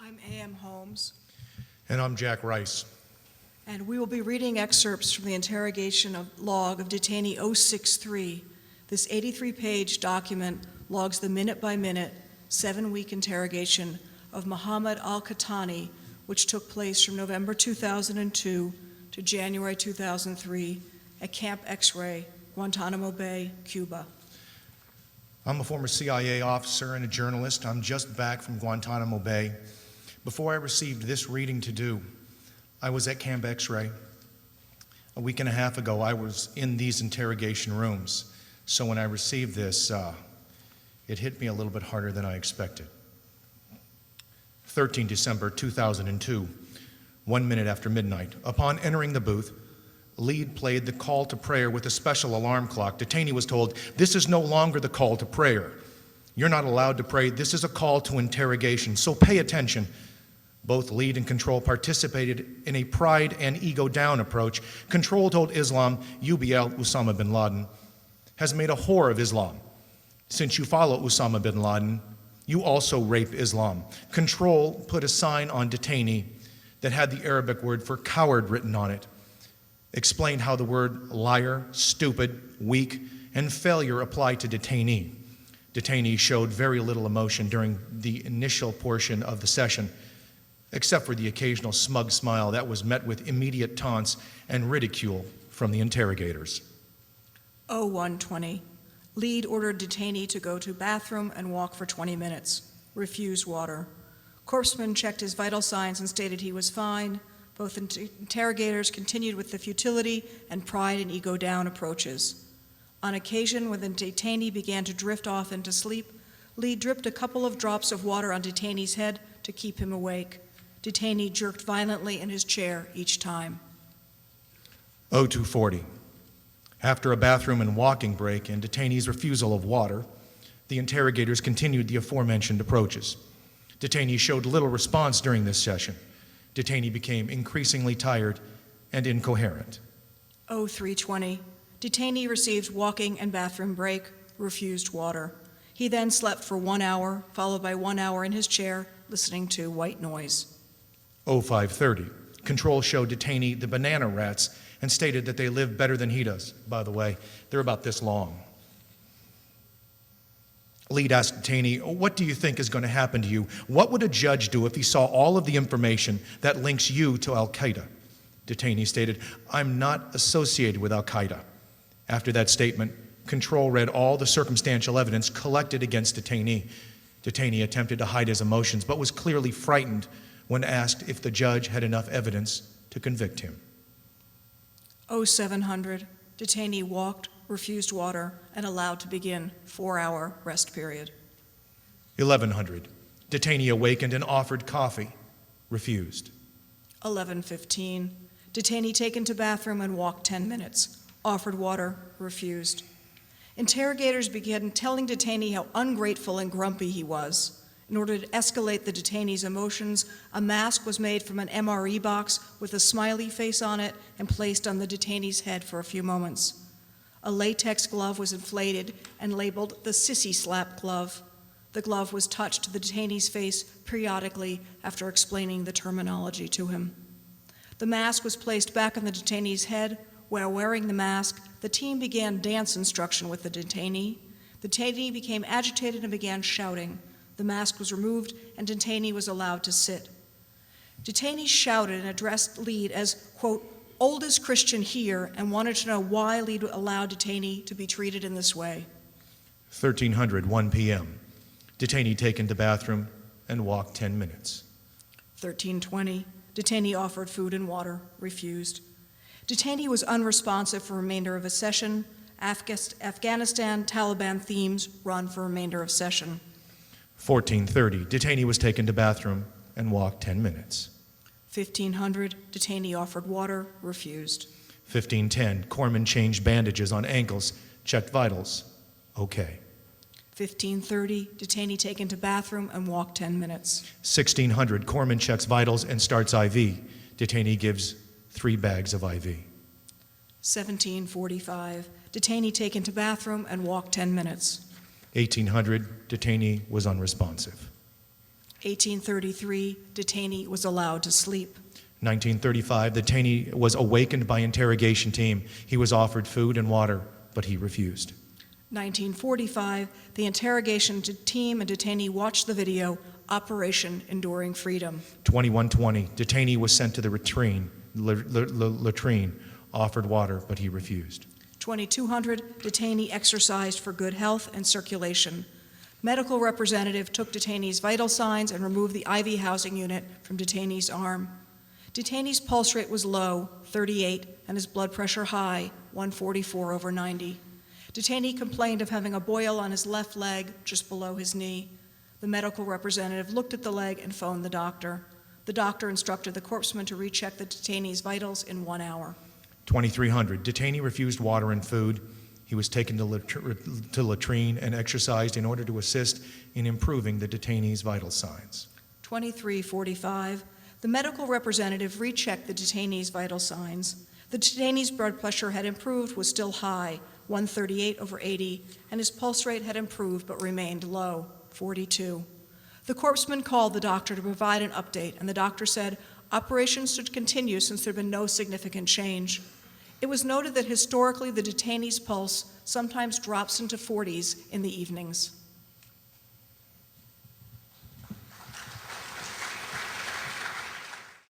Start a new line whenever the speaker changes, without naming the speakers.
I'm A.M. Holmes,
And I'm Jack Rice.
and we will be reading excerpts from the interrogation log of detainee 063. This 83-page document logs the minute-by-minute, 7-week interrogation of Mohammed al-Qahtani, which took place from November 2002 to January 2003 at Camp X-Ray, Guantanamo Bay, Cuba.
I'm a former CIA officer and a journalist. I'm just back from Guantanamo Bay. Before I received this reading to do, I was at Camp X-Ray. A week and a half ago, I was in these interrogation rooms. So when I received this, it hit me a little bit harder than I expected. 13 December 2002, 1 minute after midnight. Upon entering the booth, lead played the call to prayer with a special alarm clock. Detainee was told, "This is no longer the call to prayer. You're not allowed to pray. This is a call to interrogation, so pay attention." Both lead and control participated in a pride and ego down approach. Control told Islam, UBL, Osama bin Laden, has made a whore of Islam. Since you follow Osama bin Laden, you also rape Islam. Control put a sign on detainee that had the Arabic word for coward written on it. Explained how the word liar, stupid, weak, and failure apply to detainee. Detainee showed very little emotion during the initial portion of the session, except for the occasional smug smile that was met with immediate taunts and ridicule from the interrogators.
0120. Lead ordered detainee to go to bathroom and walk for 20 minutes. Refused water. Corpsman checked his vital signs and stated he was fine. Both interrogators continued with the futility and pride and ego down approaches. On occasion, when the detainee began to drift off into sleep, Lead dripped a couple of drops of water on detainee's head to keep him awake. Detainee jerked violently in his chair each time.
0240. After a bathroom and walking break and detainee's refusal of water, the interrogators continued the aforementioned approaches. Detainee showed little response during this session. Detainee became increasingly tired and incoherent.
0320. Detainee received walking and bathroom break, refused water. He then slept for 1 hour, followed by 1 hour in his chair, listening to white noise.
0530. Control showed detainee the banana rats and stated that they live better than he does. By the way, they're about this long. Lead asked detainee, "What do you think is going to happen to you? What would a judge do if he saw all of the information that links you to al-Qaeda?" Detainee stated, "I'm not associated with al-Qaeda." After that statement, Control read all the circumstantial evidence collected against detainee. Detainee attempted to hide his emotions, but was clearly frightened when asked if the judge had enough evidence to convict him.
0700. Detainee walked, refused water, and allowed to begin 4-hour rest period.
1100. Detainee awakened and offered coffee. Refused.
11:15. Detainee taken to bathroom and walked 10 minutes. Offered water, refused. Interrogators began telling detainee how ungrateful and grumpy he was. In order to escalate the detainee's emotions, a mask was made from an MRE box with a smiley face on it and placed on the detainee's head for a few moments. A latex glove was inflated and labeled the sissy slap glove. The glove was touched to the detainee's face periodically after explaining the terminology to him. The mask was placed back on the detainee's head. While wearing the mask, the team began dance instruction with the detainee. The detainee became agitated and began shouting. The mask was removed and detainee was allowed to sit. Detainee shouted and addressed Lead as, quote, "oldest Christian here," and wanted to know why Lead allowed detainee to be treated in this way.
1300, 1 p.m. Detainee taken to bathroom and walked 10 minutes.
1320. Detainee offered food and water, refused. Detainee was unresponsive for remainder of a session. Afghanistan Taliban themes run for remainder of session.
1430. Detainee was taken to bathroom and walked 10 minutes.
1500. Detainee offered water, refused.
1510. Corpsman changed bandages on ankles, checked vitals. Okay.
1530. Detainee taken to bathroom and walked 10 minutes.
1600. Corpsman checks vitals and starts IV. Detainee gives 3 bags of IV.
1745. Detainee taken to bathroom and walked 10 minutes.
1800. Detainee was unresponsive.
1833, detainee was allowed to sleep.
1935, the detainee was awakened by interrogation team. He was offered food and water, but he refused.
1945, the interrogation team and detainee watched the video, Operation Enduring Freedom.
2120, detainee was sent to the latrine, offered water, but he refused.
2200, detainee exercised for good health and circulation. Medical representative took detainee's vital signs and removed the IV housing unit from detainee's arm. Detainee's pulse rate was low, 38, and his blood pressure high, 144/90. Detainee complained of having a boil on his left leg just below his knee. The medical representative looked at the leg and phoned the doctor. The doctor instructed the corpsman to recheck the detainee's vitals in 1 hour.
2300, detainee refused water and food. He was taken to latrine and exercised in order to assist in improving the detainee's vital signs.
2345, the medical representative rechecked the detainee's vital signs. The detainee's blood pressure had improved, was still high, 138/80, and his pulse rate had improved but remained low, 42. The corpsman called the doctor to provide an update, and the doctor said operations should continue since there had been no significant change. It was noted that historically the detainee's pulse sometimes drops into 40s in the evenings.